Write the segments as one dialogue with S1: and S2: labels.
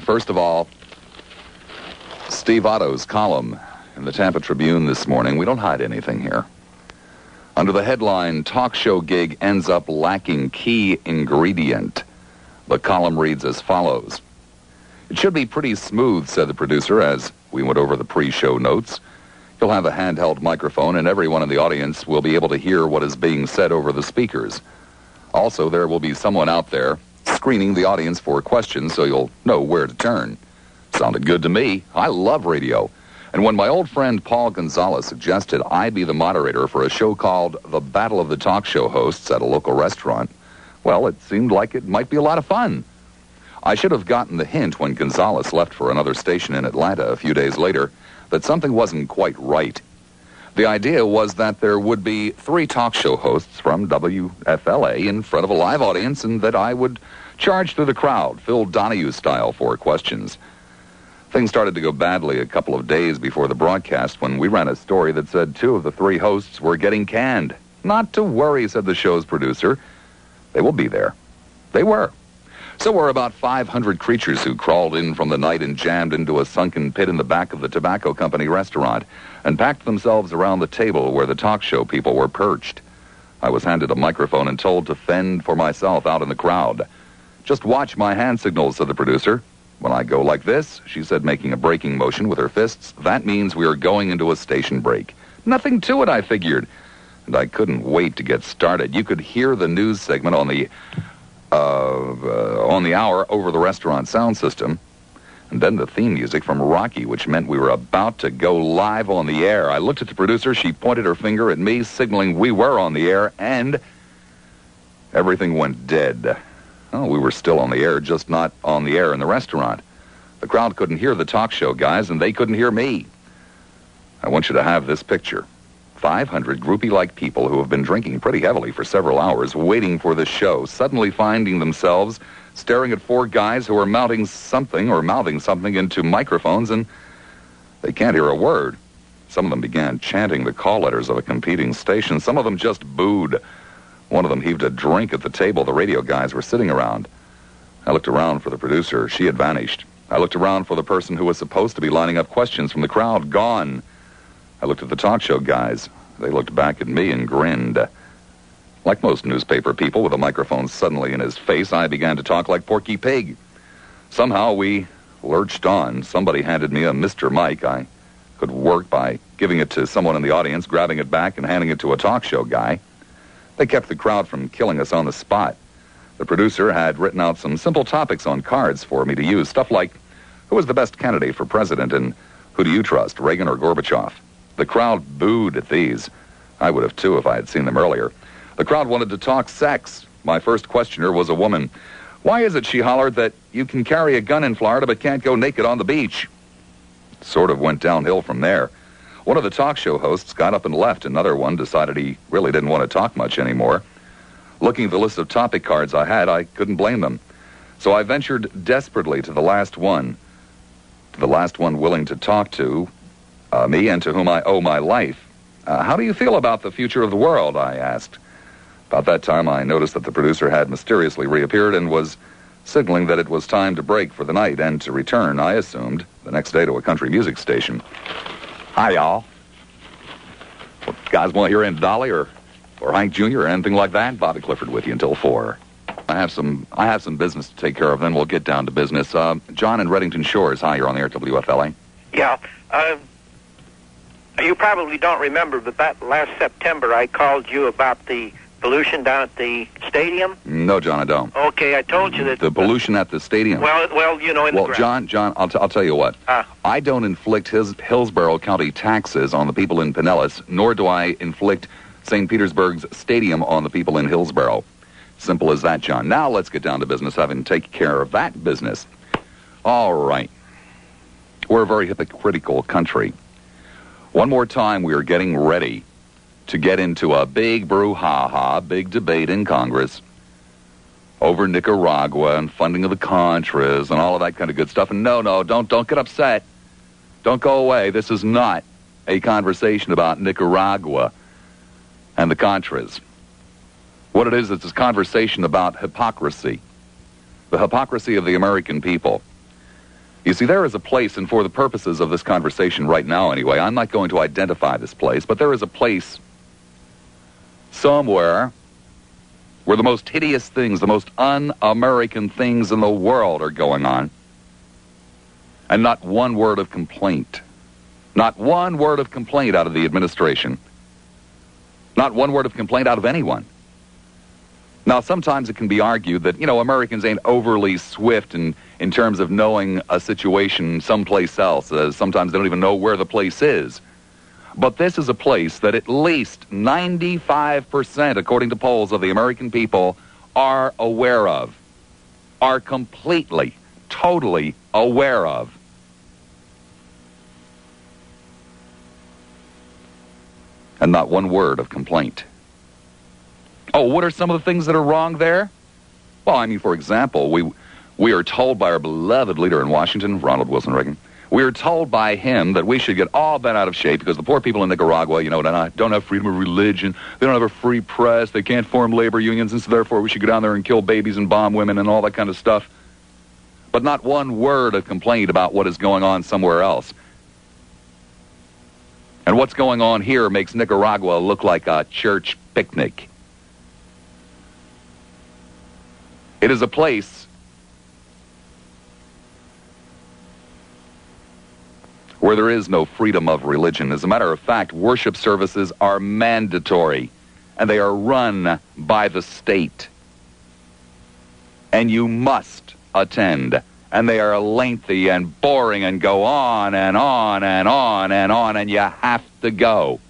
S1: First of all, Steve Otto's column in the Tampa Tribune this morning. We don't hide anything here. Under the headline, "Talk Show Gig Ends Up Lacking Key Ingredient," the column reads as follows. "It should be pretty smooth," said the producer as we went over the pre-show notes. "You'll have a handheld microphone and everyone in the audience will be able to hear what is being said over the speakers. Also, there will be someone out there screening the audience for questions so you'll know where to turn." Sounded good to me. I love radio. And when my old friend Paul Gonzalez suggested I be the moderator for a show called The Battle of the Talk Show Hosts at a local restaurant, well, it seemed like it might be a lot of fun. I should have gotten the hint when Gonzalez left for another station in Atlanta a few days later that something wasn't quite right. The idea was that there would be 3 talk show hosts from WFLA in front of a live audience and that I would charge through the crowd, Phil Donahue style, for questions. Things started to go badly a couple of days before the broadcast when we ran a story that said 2 of the 3 hosts were getting canned. "Not to worry," said the show's producer. "They will be there." They were. So were about 500 creatures who crawled in from the night and jammed into a sunken pit in the back of the tobacco company restaurant and packed themselves around the table where the talk show people were perched. I was handed a microphone and told to fend for myself out in the crowd. "Just watch my hand signals," said the producer. "When I go like this," she said, making a braking motion with her fists, "that means we are going into a station break." Nothing to it, I figured. And I couldn't wait to get started. You could hear the news segment on the hour over the restaurant sound system. And then the theme music from Rocky, which meant we were about to go live on the air. I looked at the producer. She pointed her finger at me, signaling we were on the air, and everything went dead. Oh, we were still on the air, just not on the air in the restaurant. The crowd couldn't hear the talk show guys, and they couldn't hear me. I want you to have this picture. 500 groupie-like people who have been drinking pretty heavily for several hours, waiting for the show, suddenly finding themselves staring at 4 guys who are mouthing something into microphones, and they can't hear a word. Some of them began chanting the call letters of a competing station. Some of them just booed. One of them heaved a drink at the table the radio guys were sitting around. I looked around for the producer. She had vanished. I looked around for the person who was supposed to be lining up questions from the crowd. Gone. I looked at the talk show guys. They looked back at me and grinned. Like most newspaper people with a microphone suddenly in his face, I began to talk like Porky Pig. Somehow we lurched on. Somebody handed me a Mr. Mike. I could work by giving it to someone in the audience, grabbing it back, and handing it to a talk show guy. They kept the crowd from killing us on the spot. The producer had written out some simple topics on cards for me to use, stuff like, who was the best candidate for president and who do you trust, Reagan or Gorbachev? The crowd booed at these. I would have too if I had seen them earlier. The crowd wanted to talk sex. My first questioner was a woman. "Why is it," she hollered, "that you can carry a gun in Florida but can't go naked on the beach?" Sort of went downhill from there. One of the talk show hosts got up and left. Another one decided he really didn't want to talk much anymore. Looking at the list of topic cards I had, I couldn't blame them. So I ventured desperately to the last one willing to talk to me and to whom I owe my life. "How do you feel about the future of the world?" I asked. About that time, I noticed that the producer had mysteriously reappeared and was signaling that it was time to break for the night and to return, I assumed, the next day to a country music station. "Hi, y'all. Well, guys want to hear Aunt Dolly or Hank Jr. or anything like that?" Bobby Clifford with you until 4. I have some business to take care of, then we'll get down to business. John in Reddington Shores. Hi, you're on the air at WFLA.
S2: Yeah. You probably don't remember, but that last September I called you about the pollution down at the stadium.
S1: No, John, I don't.
S2: Okay, I told you that...
S1: The pollution at the stadium.
S2: Well, you know, in the ground.
S1: John, I'll tell you what. I don't inflict Hillsborough County taxes on the people in Pinellas, nor do I inflict St. Petersburg's stadium on the people in Hillsborough. Simple as that, John. Now let's get down to business, having taken care of that business. All right. We're a very hypocritical country. One more time, we are getting ready to get into a big brouhaha, big debate in Congress over Nicaragua and funding of the Contras and all of that kind of good stuff. And no, don't get upset. Don't go away. This is not a conversation about Nicaragua and the Contras. What it is, it's a conversation about hypocrisy. The hypocrisy of the American people. You see, there is a place, and for the purposes of this conversation right now anyway, I'm not going to identify this place, but there is a place somewhere where the most hideous things, the most un-American things in the world are going on, and not one word of complaint. Not one word of complaint out of the administration. Not one word of complaint out of anyone. Now, sometimes it can be argued that, Americans ain't overly swift in terms of knowing a situation someplace else. Sometimes they don't even know where the place is. But this is a place that at least 95%, according to polls, of the American people are aware of. Are completely, totally aware of. And not one word of complaint. Oh, what are some of the things that are wrong there? Well, for example, we are told by our beloved leader in Washington, Ronald Wilson Reagan, we are told by him that we should get all bent out of shape because the poor people in Nicaragua, don't have freedom of religion, they don't have a free press, they can't form labor unions, and so therefore we should go down there and kill babies and bomb women and all that kind of stuff. But not one word of complaint about what is going on somewhere else. And what's going on here makes Nicaragua look like a church picnic. It is a place where there is no freedom of religion. As a matter of fact, worship services are mandatory, and they are run by the state. And you must attend. And they are lengthy and boring and go on and on and on and on, and you have to go.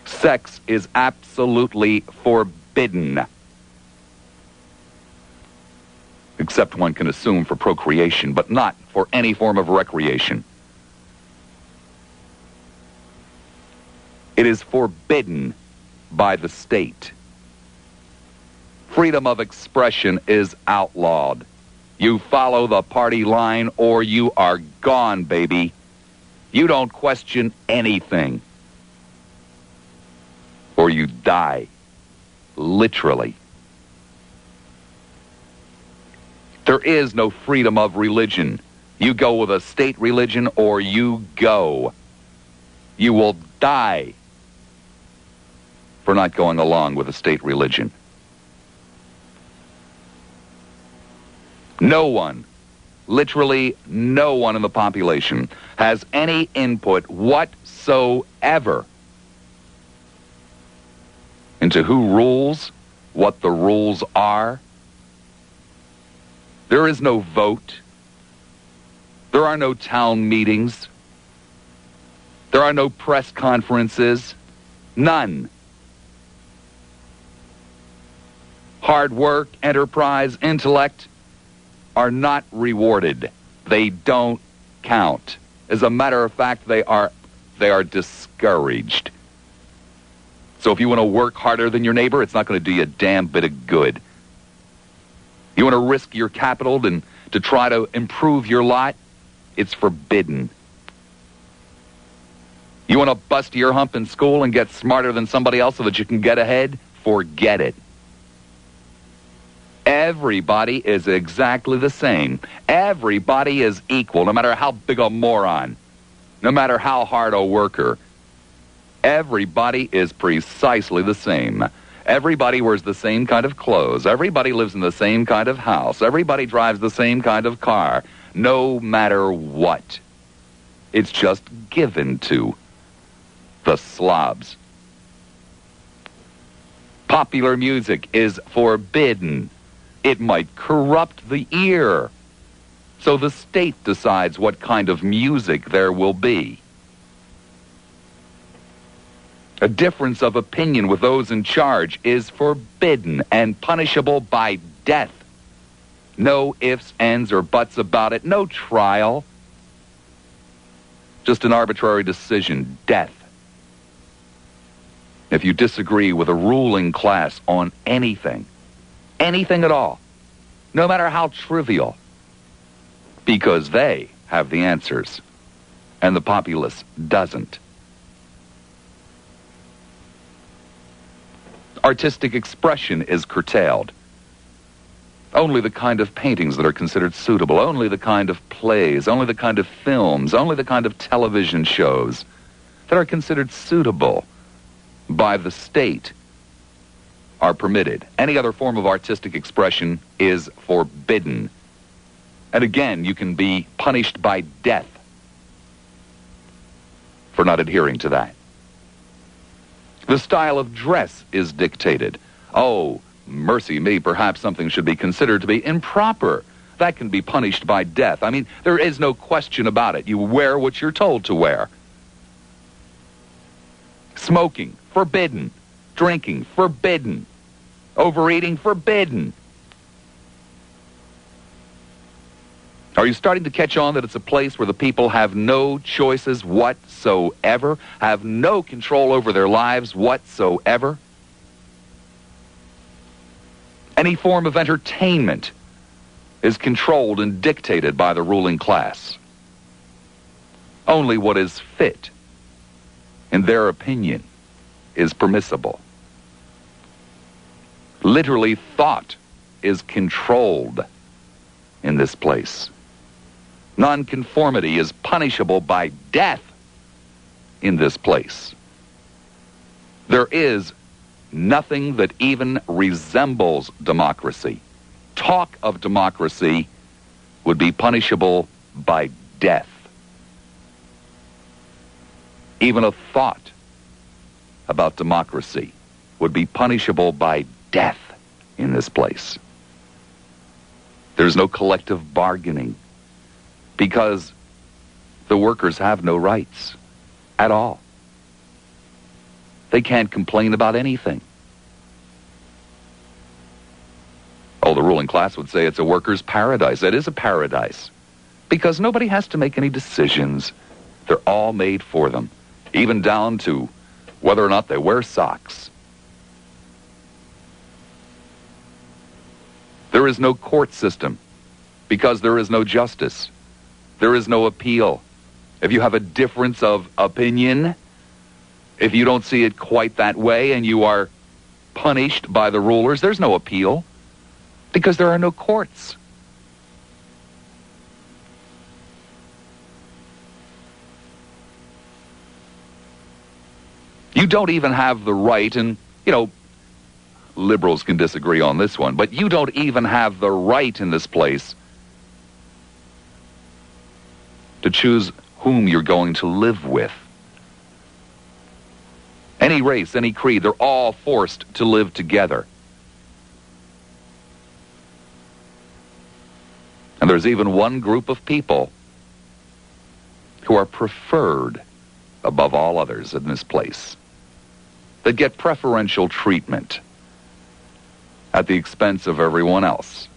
S1: Sex is absolutely forbidden. Except one can assume for procreation, but not for any form of recreation. It is forbidden by the state. Freedom of expression is outlawed. You follow the party line or you are gone, baby. You don't question anything. Or you die. Literally. There is no freedom of religion. You go with a state religion or you go. You will die for not going along with a state religion. No one, literally no one in the population has any input whatsoever into who rules, what the rules are. There is no vote. There are no town meetings. There are no press conferences. None. Hard work, enterprise, intellect are not rewarded. They don't count. As a matter of fact, they are discouraged. So if you want to work harder than your neighbor, it's not going to do you a damn bit of good. You want to risk your capital to try to improve your lot? It's forbidden. You want to bust your hump in school and get smarter than somebody else so that you can get ahead? Forget it. Everybody is exactly the same. Everybody is equal, no matter how big a moron, no matter how hard a worker. Everybody is precisely the same. Everybody wears the same kind of clothes. Everybody lives in the same kind of house. Everybody drives the same kind of car, no matter what. It's just given to the slobs. Popular music is forbidden. It might corrupt the ear. So the state decides what kind of music there will be. A difference of opinion with those in charge is forbidden and punishable by death. No ifs, ands, or buts about it. No trial. Just an arbitrary decision. Death. If you disagree with a ruling class on anything at all, no matter how trivial, because they have the answers, and the populace doesn't. Artistic expression is curtailed. Only the kind of paintings that are considered suitable, only the kind of plays, only the kind of films, only the kind of television shows that are considered suitable by the state are permitted. Any other form of artistic expression is forbidden. And again, you can be punished by death for not adhering to that. The style of dress is dictated. Oh, mercy me, perhaps something should be considered to be improper. That can be punished by death. I mean, there is no question about it. You wear what you're told to wear. Smoking, forbidden. Drinking, forbidden. Overeating, forbidden. Are you starting to catch on that it's a place where the people have no choices whatsoever, have no control over their lives whatsoever? Any form of entertainment is controlled and dictated by the ruling class. Only what is fit, in their opinion, is permissible. Literally, thought is controlled in this place. Nonconformity is punishable by death in this place. There is nothing that even resembles democracy. Talk of democracy would be punishable by death. Even a thought about democracy would be punishable by death in this place. There's no collective bargaining because the workers have no rights at all. They can't complain about anything. Oh, the ruling class would say it's a worker's paradise. It is a paradise because nobody has to make any decisions. They're all made for them, even down to whether or not they wear socks. There is no court system because there is no justice. There is no appeal. If you have a difference of opinion, if you don't see it quite that way and you are punished by the rulers, there's no appeal because there are no courts. You don't even have the right, and, liberals can disagree on this one, but you don't even have the right in this place to choose whom you're going to live with. Any race, any creed, they're all forced to live together. And there's even one group of people who are preferred above all others in this place, that get preferential treatment at the expense of everyone else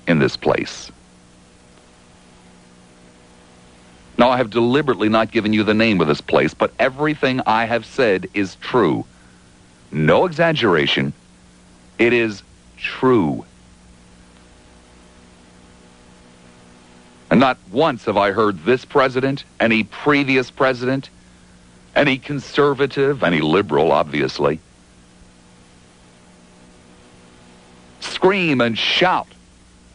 S1: in this place. Now, I have deliberately not given you the name of this place, but everything I have said is true. No exaggeration. It is true. And not once have I heard this president, any previous president, any conservative, any liberal, obviously, scream and shout,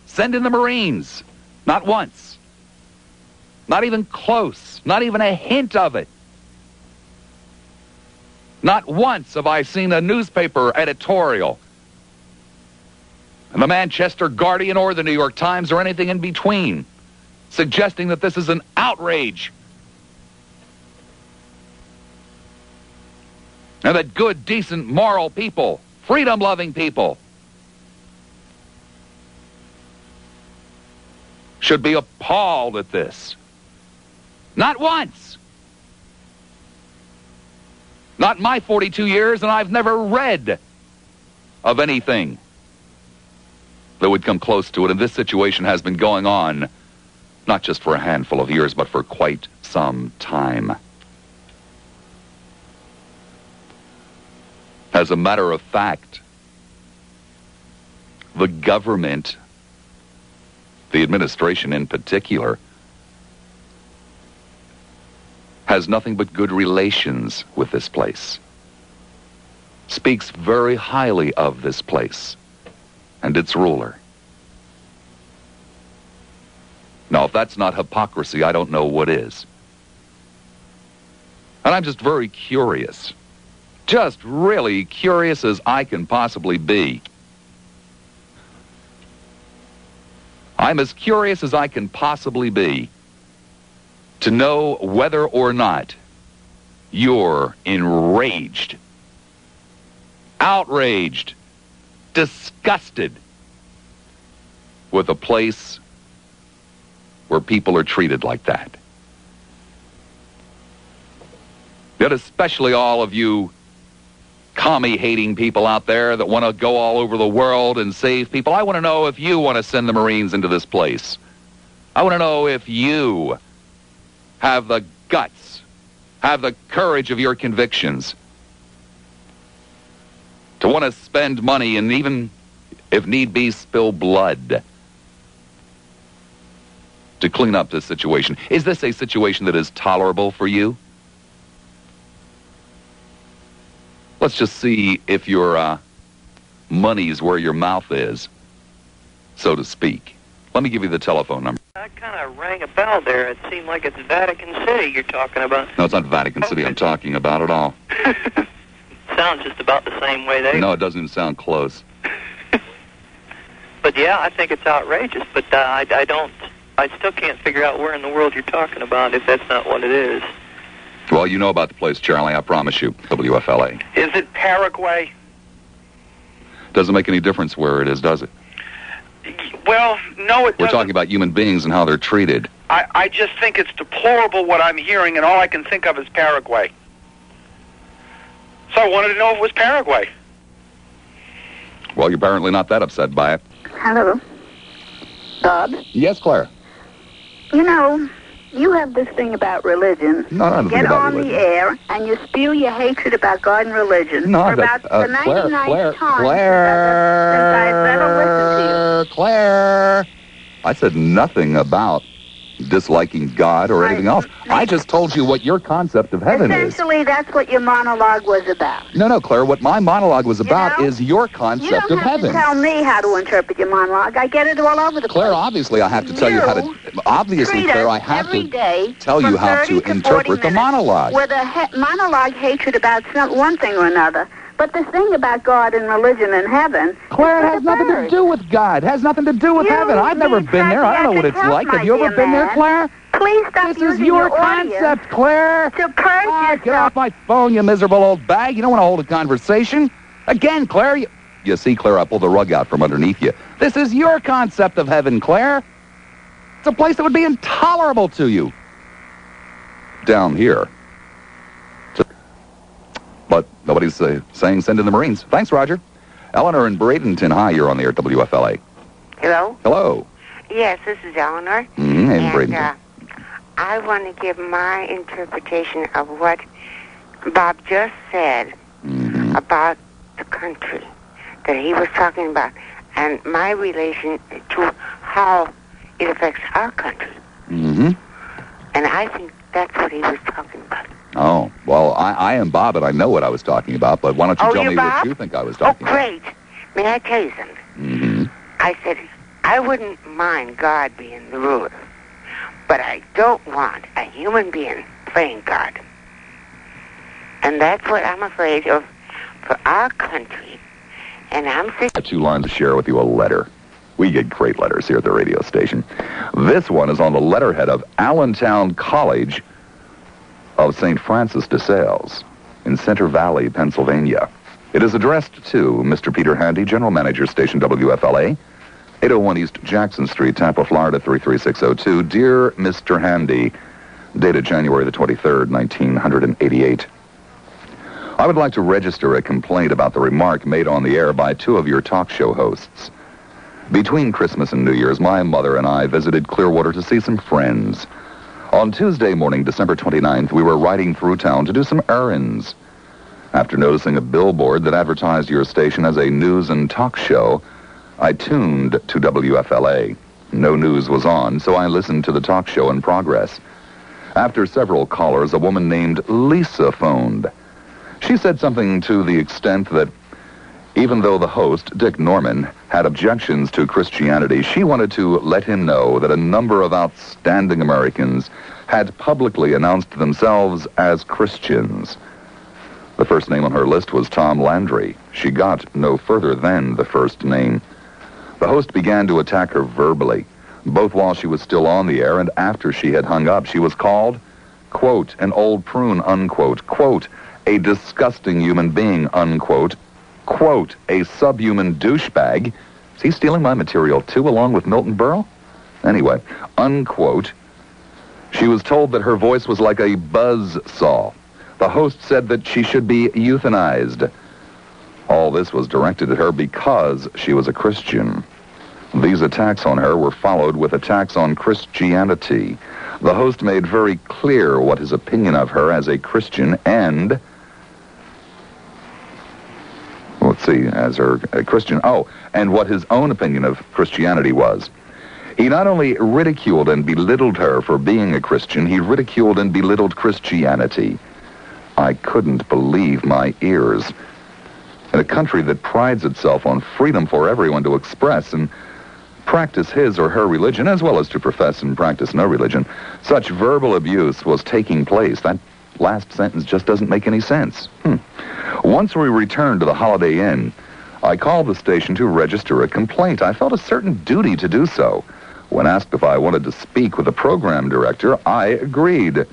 S1: send in the Marines. Not once. Not even close. Not even a hint of it. Not once have I seen a newspaper editorial, the Manchester Guardian or the New York Times or anything in between, suggesting that this is an outrage and that good, decent, moral people, freedom-loving people, should be appalled at this. Not once. Not in my 42 years, and I've never read of anything that would come close to it. And this situation has been going on not just for a handful of years, but for quite some time. As a matter of fact, the government, the administration in particular, has nothing but good relations with this place, speaks very highly of this place and its ruler. Now, if that's not hypocrisy, I don't know what is. And I'm just very curious. Just really curious as I can possibly be. I'm as curious as I can possibly be to know whether or not you're enraged, outraged, disgusted with a place where people are treated like that. Yet especially all of you commie-hating people out there that want to go all over the world and save people. I want to know if you want to send the Marines into this place. I want to know if you have the guts, have the courage of your convictions to want to spend money and even, if need be, spill blood to clean up this situation. Is this a situation that is tolerable for you? Let's just see if your money's where your mouth is, so to speak. Let me give you the telephone number.
S2: That kind of rang a bell there. It seemed like it's Vatican City you're talking about.
S1: No, it's not Vatican City I'm talking about at all.
S2: Sounds just about the same way they...
S1: No, it doesn't even sound close.
S2: But yeah, I think it's outrageous, but I still can't figure out where in the world you're talking about if that's not what it is.
S1: Well, you know about the place, Charlie, I promise you. WFLA.
S3: Is it Paraguay?
S1: Doesn't make any difference where it is, does it?
S3: Well, no, it doesn't.
S1: We're talking about human beings and how they're treated.
S3: I just think it's deplorable what I'm hearing, and all I can think of is Paraguay. So I wanted to know if it was Paraguay.
S1: Well, you're apparently not that upset by it.
S4: Hello. Bob?
S1: Yes, Claire.
S4: You know, you have this thing about religion.
S1: No, I don't
S4: you
S1: think
S4: get
S1: about
S4: on
S1: religion.
S4: the air, and you spew your hatred about God and religion
S1: No,
S4: for about the 99th time since I've ever listened to you.
S1: Claire, I said nothing about disliking God or anything else. I just told you what your concept of heaven is.
S4: Essentially, that's what your monologue was about.
S1: No, Claire, what my monologue was about
S4: know,
S1: is your
S4: You
S1: concept
S4: don't
S1: of
S4: have
S1: heaven.
S4: to tell me how to interpret your monologue. I get it all over the
S1: Claire,
S4: place.
S1: obviously I have to tell you how to... Obviously,
S4: Treat
S1: Claire,
S4: us
S1: I have
S4: every
S1: to
S4: day
S1: tell you
S4: from
S1: how
S4: 30
S1: to
S4: 40
S1: interpret the
S4: minutes
S1: monologue.
S4: With a monologue hatred about one thing or another. But the thing about God and religion and heaven...
S1: Claire, it has nothing to do with God. It has nothing to do with heaven. I've never been there. I don't know what it's like. Have you ever been there, Claire?
S4: Please stop
S1: This is
S4: using
S1: your
S4: audience
S1: concept, Claire.
S4: to purge yourself.
S1: Get off my phone, you miserable old bag. You don't want to hold a conversation. Again, Claire, you see, Claire, I pulled the rug out from underneath you. This is your concept of heaven, Claire. It's a place that would be intolerable to you. Down here. But nobody's saying send in the Marines. Thanks, Roger. Eleanor in Bradenton. Hi, you're on the air at WFLA.
S5: Hello?
S1: Hello.
S5: Yes, this is Eleanor.
S1: In
S5: And
S1: Bradenton.
S5: I want to give my interpretation of what Bob just said about the country that he was talking about and my relation to how it affects our country. And I think that's what he was talking about.
S1: Oh, well, I am Bob, and I know what I was talking about, but why don't you tell me
S5: Bob?
S1: what you think I was talking
S5: Oh, great. May I tell you something? I said, I wouldn't mind God being the ruler, but I don't want a human being playing God. And that's what I'm afraid of for our country. And I'm sick.
S1: I have 2 lines to share with you, a letter. We get great letters here at the radio station. This one is on the letterhead of Allentown College of St. Francis de Sales in Center Valley, Pennsylvania. It is addressed to Mr. Peter Handy, General Manager, Station WFLA, 801 East Jackson Street, Tampa, Florida, 33602. Dear Mr. Handy, dated January the 23rd, 1988. I would like to register a complaint about the remark made on the air by 2 of your talk show hosts. Between Christmas and New Year's, my mother and I visited Clearwater to see some friends. On Tuesday morning, December 29th, we were riding through town to do some errands. After noticing a billboard that advertised your station as a news and talk show, I tuned to WFLA. No news was on, so I listened to the talk show in progress. After several callers, a woman named Lisa phoned. She said something to the extent that even though the host, Dick Norman, had objections to Christianity. She wanted to let him know that a number of outstanding Americans had publicly announced themselves as Christians. The first name on her list was Tom Landry. She got no further than the first name. The host began to attack her verbally, both while she was still on the air and after she had hung up. She was called, quote, an old prune, unquote, quote, a disgusting human being, unquote, quote, a subhuman douchebag. Is he stealing my material too, along with Milton Berle? Anyway, unquote. She was told that her voice was like a buzz saw. The host said that she should be euthanized. All this was directed at her because she was a Christian. These attacks on her were followed with attacks on Christianity. The host made very clear what his opinion of her as a Christian and, and what his own opinion of Christianity was. He not only ridiculed and belittled her for being a Christian, he ridiculed and belittled Christianity. I couldn't believe my ears. In a country that prides itself on freedom for everyone to express and practice his or her religion, as well as to profess and practice no religion, such verbal abuse was taking place. That last sentence just doesn't make any sense. Once we returned to the Holiday Inn, I called the station to register a complaint. I felt a certain duty to do so. When asked if I wanted to speak with the program director, I agreed.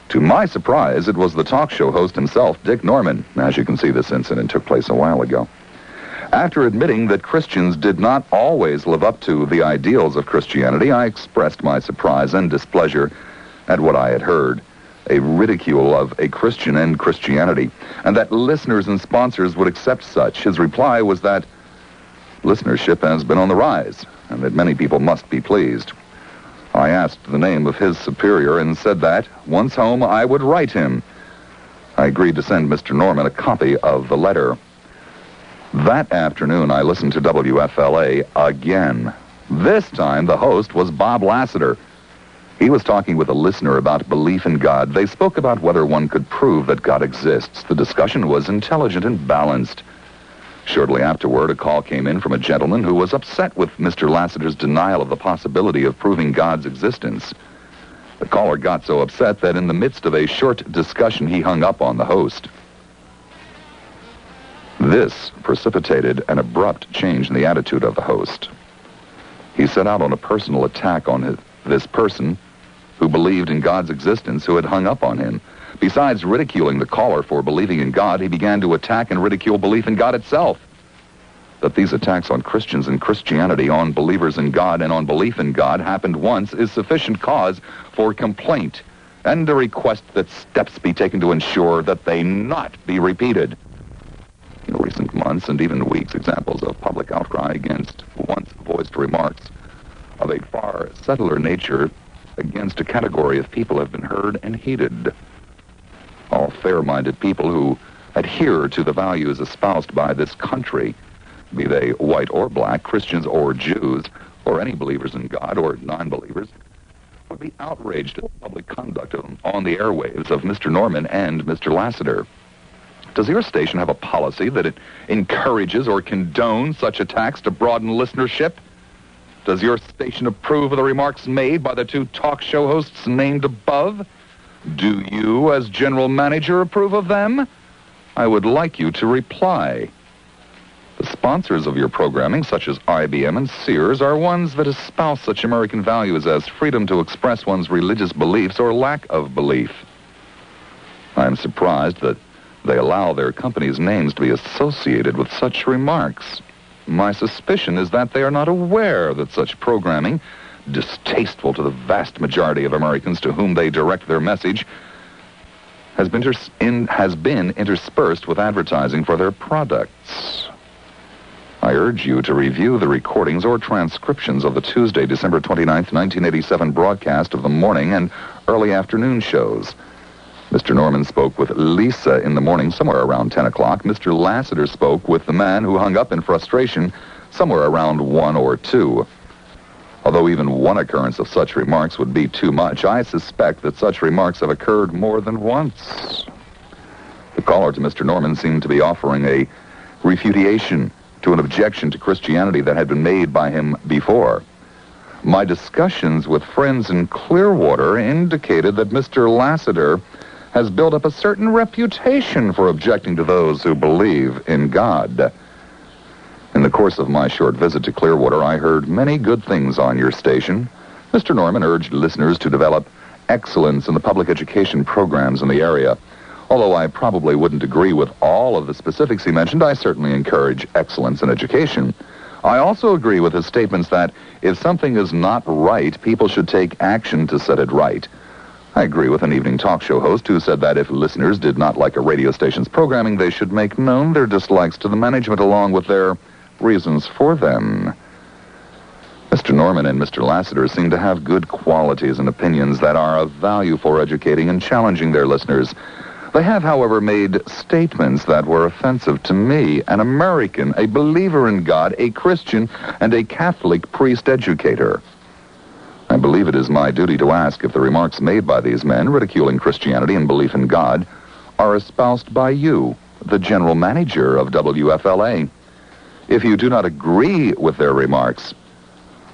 S1: To my surprise, it was the talk show host himself, Dick Norman. As you can see, this incident took place a while ago. After admitting that Christians did not always live up to the ideals of Christianity, I expressed my surprise and displeasure at what I had heard, a ridicule of a Christian and Christianity, and that listeners and sponsors would accept such. His reply was that listenership has been on the rise, and that many people must be pleased. I asked the name of his superior and said that, once home, I would write him. I agreed to send Mr. Norman a copy of the letter. That afternoon, I listened to WFLA again. This time, the host was Bob Lassiter. He was talking with a listener about belief in God. They spoke about whether one could prove that God exists. The discussion was intelligent and balanced. Shortly afterward, a call came in from a gentleman who was upset with Mr. Lassiter's denial of the possibility of proving God's existence. The caller got so upset that in the midst of a short discussion, he hung up on the host. This precipitated an abrupt change in the attitude of the host. He set out on a personal attack on this person who believed in God's existence, who had hung up on him. Besides ridiculing the caller for believing in God, he began to attack and ridicule belief in God itself. That these attacks on Christians and Christianity, on believers in God and on belief in God happened once is sufficient cause for complaint and a request that steps be taken to ensure that they not be repeated. In recent months and even weeks, examples of public outcry against once voiced remarks of a far subtler nature against a category of people have been heard and heeded. All fair-minded people who adhere to the values espoused by this country, be they white or black, Christians or Jews, or any believers in God or non-believers, would be outraged at the public conduct on the airwaves of Mr. Norman and Mr. Lassiter. Does your station have a policy that it encourages or condones such attacks to broaden listenership? Does your station approve of the remarks made by the two talk show hosts named above? Do you, as general manager, approve of them? I would like you to reply. The sponsors of your programming, such as IBM and Sears, are ones that espouse such American values as freedom to express one's religious beliefs or lack of belief. I am surprised that they allow their companies' names to be associated with such remarks. My suspicion is that they are not aware that such programming, distasteful to the vast majority of Americans to whom they direct their message, has been interspersed with advertising for their products. I urge you to review the recordings or transcriptions of the Tuesday, December 29th, 1987 broadcast of the morning and early afternoon shows. Mr. Norman spoke with Lisa in the morning somewhere around 10 o'clock. Mr. Lassiter spoke with the man who hung up in frustration somewhere around 1 or 2. Although even one occurrence of such remarks would be too much, I suspect that such remarks have occurred more than once. The caller to Mr. Norman seemed to be offering a refutation to an objection to Christianity that had been made by him before. My discussions with friends in Clearwater indicated that Mr. Lassiter has built up a certain reputation for objecting to those who believe in God. In the course of my short visit to Clearwater, I heard many good things on your station. Mr. Norman urged listeners to develop excellence in the public education programs in the area. Although I probably wouldn't agree with all of the specifics he mentioned, I certainly encourage excellence in education. I also agree with his statements that if something is not right, people should take action to set it right. I agree with an evening talk show host who said that if listeners did not like a radio station's programming, they should make known their dislikes to the management along with their reasons for them. Mr. Norman and Mr. Lassiter seem to have good qualities and opinions that are of value for educating and challenging their listeners. They have, however, made statements that were offensive to me, an American, a believer in God, a Christian, and a Catholic priest-educator. I believe it is my duty to ask if the remarks made by these men, ridiculing Christianity and belief in God, are espoused by you, the general manager of WFLA. If you do not agree with their remarks,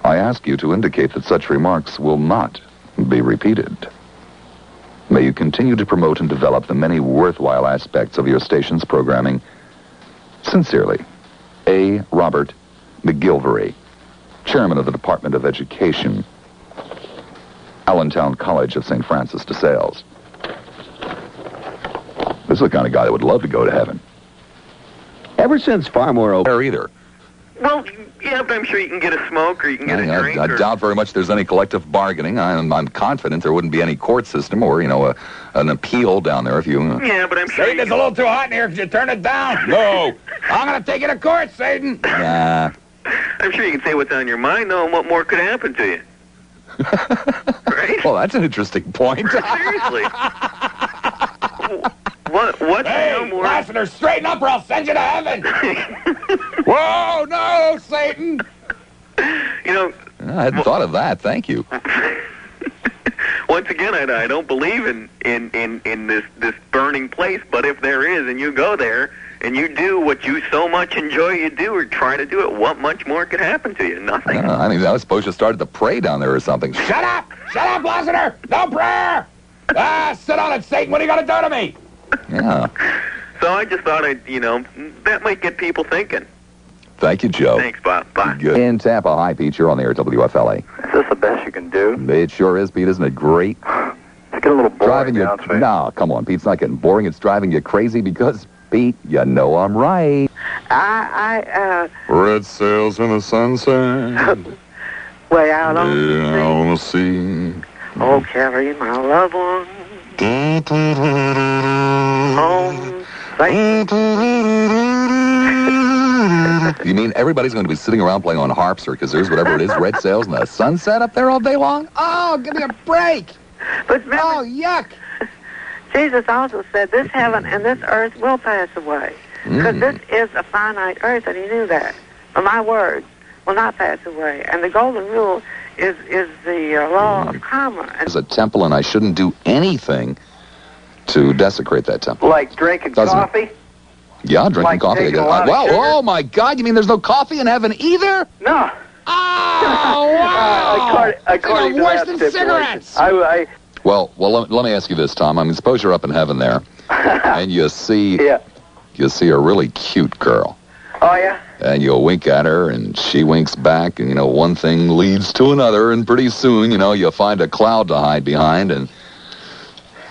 S1: I ask you to indicate that such remarks will not be repeated. May you continue to promote and develop the many worthwhile aspects of your station's programming. Sincerely, A. Robert McGilvery, Chairman of the Department of Education, Allentown College of St. Francis de Sales. This is the kind of guy that would love to go to heaven.
S6: Ever since Farmore opened...
S1: There either.
S3: Well, yeah, but I'm sure you can get a smoke or you can get a drink.
S1: I doubt very much there's any collective bargaining. I'm confident there wouldn't be any court system or, an appeal down there if you...
S3: Yeah, but I'm sure...
S7: Satan, it's a little too hot in here. Could you turn it down? No. I'm going to take you to court, Satan.
S1: Nah.
S3: I'm sure you can say what's on your mind, though, and what more could happen to you. Right?
S1: Well, that's an interesting point.
S3: Seriously. What's
S7: Hey,
S3: no more...
S7: Lassiter, straighten up or I'll send you to heaven. Whoa, no, Satan.
S3: I
S1: hadn't thought of that. Thank you.
S3: Once again, I don't believe in this burning place, but if there is and you go there and you do what you so much enjoy you do or try to do it, what much more could happen to you? Nothing.
S1: I suppose you started to pray down there or something.
S7: Shut up! Shut up, Lassiter! No prayer! Sit on it, Satan. What are you going to do to me?
S1: Yeah.
S3: So I just thought that might get people thinking.
S1: Thank you, Joe.
S3: Thanks, Bob. Bye.
S1: Good. In Tampa. Hi, Pete. You're on the air at WFLA.
S8: Is this the best you can do?
S1: It sure is, Pete. Isn't it great?
S8: It's getting a little boring.
S1: No, come on, Pete. It's not getting boring. It's driving you crazy because, Pete, you know I'm right. Red sails in the sunset.
S5: Way out on
S1: the sea.
S5: Oh, carry my loved one home safe.
S1: You mean everybody's going to be sitting around playing on harps or kazoos, whatever it is, red sails in the sunset up there all day long? Oh, give me a break.
S5: But remember,
S1: Oh, yuck.
S5: Jesus also said this heaven and this earth will pass away. Because this is a finite earth, and he knew that. But my words will not pass away. And the golden rule is the law of karma.
S1: It's a temple, and I shouldn't do anything to desecrate that temple.
S8: Like drinking coffee?
S1: Yeah, drinking
S8: Like
S1: coffee.
S8: taking a lot of
S1: Wow,
S8: sugar?
S1: oh, my God. You mean there's no coffee in heaven either?
S8: No.
S1: Oh, wow.
S8: According to
S7: worse
S8: that
S7: than
S8: stipulation.
S7: cigarettes.
S1: Well, let me ask you this, Tom. I mean, suppose you're up in heaven there, and you see a really cute girl.
S8: Oh, yeah?
S1: And you wink at her, and she winks back, and, one thing leads to another, and pretty soon, you find a cloud to hide behind, and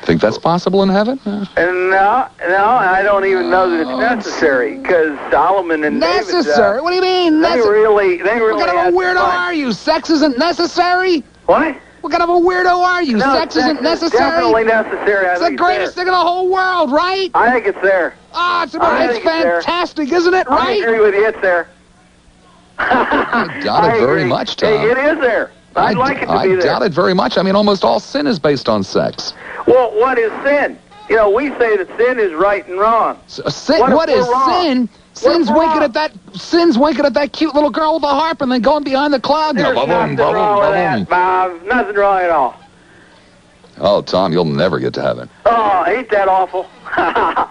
S1: think that's possible in heaven?
S8: No, I don't even know that it's necessary, because Solomon and
S7: Necessary?
S8: David...
S7: What do you mean?
S8: They really
S7: What kind of a
S8: had
S7: weirdo
S8: fun.
S7: are you? Sex isn't necessary?
S8: What?
S7: What kind of a weirdo are you?
S8: No,
S7: Sex isn't necessary?
S8: Definitely necessary.
S7: It's the greatest thing in the whole world, right?
S8: I think it's there.
S7: Oh,
S8: I
S7: it's
S8: think it's there.
S7: fantastic, isn't it,
S8: I
S7: right?
S8: agree with you. It's there.
S1: I doubt it very much, Tom.
S8: It is there. I'd like it to be there.
S1: I doubt it very much. I mean, almost all sin is based on sex.
S8: Well, what is sin? We say that sin is right and wrong.
S1: Sin?
S8: What if we're wrong?
S1: sin?
S7: Sin's winking at that cute little girl with a harp and then going behind the cloud.
S8: There's nothing wrong with that, Bob. Nothing wrong at all.
S1: Oh, Tom, you'll never get to heaven.
S8: Oh, ain't that awful?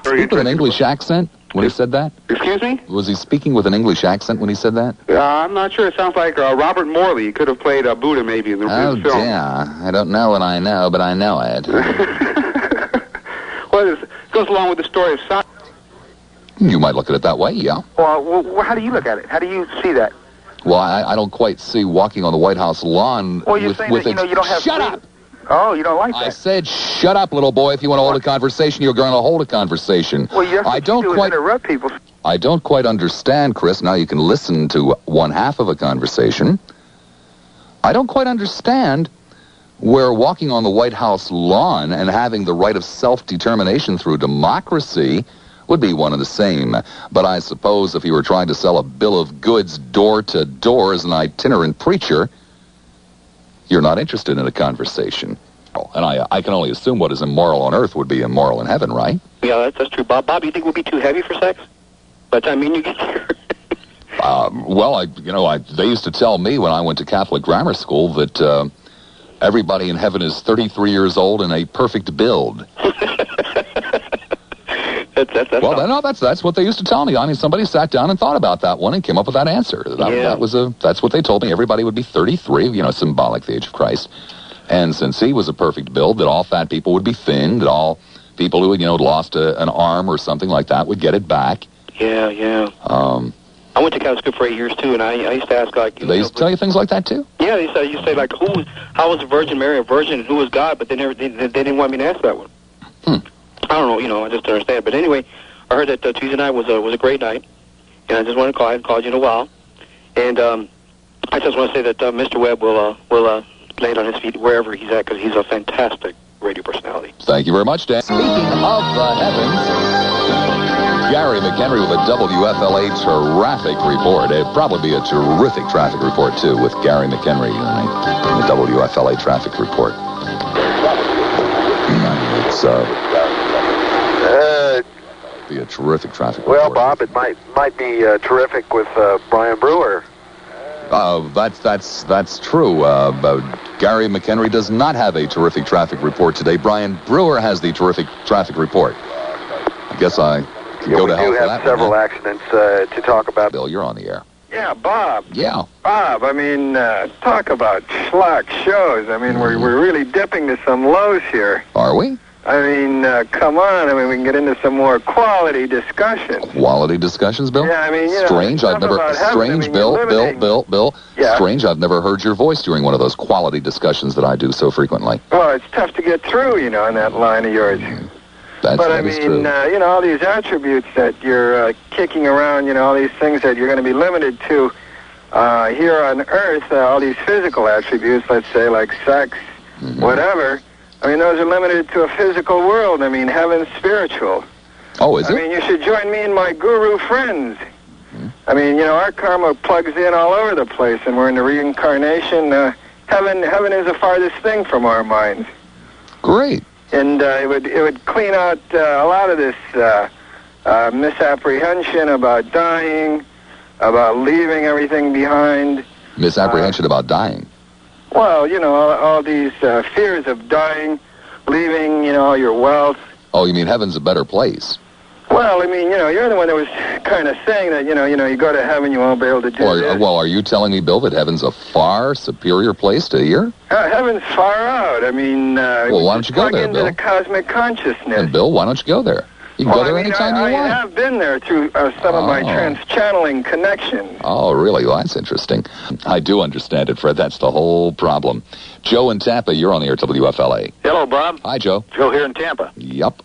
S1: Speak with an English accent? when he said that?
S9: Excuse me?
S1: Was he speaking with an English accent when he said that?
S9: I'm not sure. It sounds like Robert Morley. He could have played Buddha maybe in the film.
S1: Yeah. I don't know what I know, but I know it.
S9: Well, it goes along with the story of science.
S1: You might look at it that way, yeah.
S8: Well, how do you look at it? How do you see that?
S1: Well, I don't quite see walking on the White House lawn
S8: Well, you're saying that, you don't have...
S1: Shut up!
S8: Oh, you don't like that?
S1: I said, shut up, little boy. If you want to hold a conversation, you're going to hold a conversation.
S8: Well, yes, I don't quite interrupt people.
S1: I don't quite understand, Chris. Now you can listen to one half of a conversation. I don't quite understand where walking on the White House lawn and having the right of self-determination through democracy would be one and the same. But I suppose if you were trying to sell a bill of goods door to door as an itinerant preacher, you're not interested in a conversation. And I can only assume what is immoral on earth would be immoral in heaven, right?
S10: Yeah, that's true. Bob, you think we'll be too heavy for sex? By the time you get here?
S1: Well, they used to tell me when I went to Catholic grammar school that everybody in heaven is 33 years old and a perfect build. That's what they used to tell me. I mean, somebody sat down and thought about that one and came up with that answer. That's what they told me. Everybody would be 33, symbolic the age of Christ. And since he was a perfect build, that all fat people would be thin, that all people who had, lost an arm or something like that would get it back.
S10: Yeah. I went to Catholic school for 8 years, too, and I used to ask,
S1: they used to tell you things like that, too?
S10: Yeah, they used to say, how was the Virgin Mary a virgin and who was God? But they didn't want me to ask that one. I don't know, I just don't understand. But anyway, I heard that Tuesday night was a great night, and I just wanted to call. I haven't called you in a while. And I just want to say that Mr. Webb will land on his feet wherever he's at, because he's a fantastic radio personality.
S1: Thank you very much, Dan. Speaking of the heavens, Gary McHenry with a WFLA traffic report. It'd probably be a terrific traffic report, too, with Gary McHenry in the WFLA traffic report. It's be a terrific traffic report.
S8: Well, Bob, it might be terrific with Brian Brewer.
S1: That's true. Gary McHenry does not have a terrific traffic report today. Brian Brewer has the terrific traffic report. I guess I can go to hell for that.
S8: We do have several accidents to talk about.
S1: Bill, you're on the air.
S11: Yeah, Bob.
S1: Yeah.
S11: Bob, I mean, talk about schlock shows. I mean, we're really dipping to some lows here.
S1: Are we?
S11: I mean, come on. I mean, we can get into some more quality discussions.
S1: Quality discussions, Bill?
S11: Yeah, I mean,
S1: Strange, I've never... Strange, Bill.
S11: Yeah.
S1: Strange, I've never heard your voice during one of those quality discussions that I do so frequently.
S11: Well, it's tough to get through, in that line of yours.
S1: But
S11: I mean, all these attributes that you're kicking around, all these things that you're going to be limited to here on Earth, all these physical attributes, let's say, like sex, whatever... I mean, those are limited to a physical world. I mean, heaven's spiritual.
S1: Oh, is it?
S11: I mean, you should join me and my guru friends. I mean, our karma plugs in all over the place, and we're in the reincarnation. Heaven is the farthest thing from our minds.
S1: Great.
S11: And it would clean out a lot of this misapprehension about dying, about leaving everything behind.
S1: Misapprehension about dying?
S11: Well, all these fears of dying, leaving, all your wealth.
S1: Oh, you mean heaven's a better place?
S11: Well, I mean, you're the one that was kind of saying that, you go to heaven, you won't be able to do this.
S1: Well, are you telling me, Bill, that heaven's a far superior place to here?
S11: Heaven's far out. I mean,
S1: well, why don't you go there, Bill?
S11: Into the cosmic consciousness.
S1: And Bill, why don't you go there? You can go there anytime you want.
S11: I have been there through some of my trans-channeling connections.
S1: Oh, really? Well, that's interesting. I do understand it, Fred. That's the whole problem. Joe in Tampa, you're on the air, WFLA.
S12: Hello, Bob.
S1: Hi, Joe.
S12: Joe here in Tampa.
S1: Yup.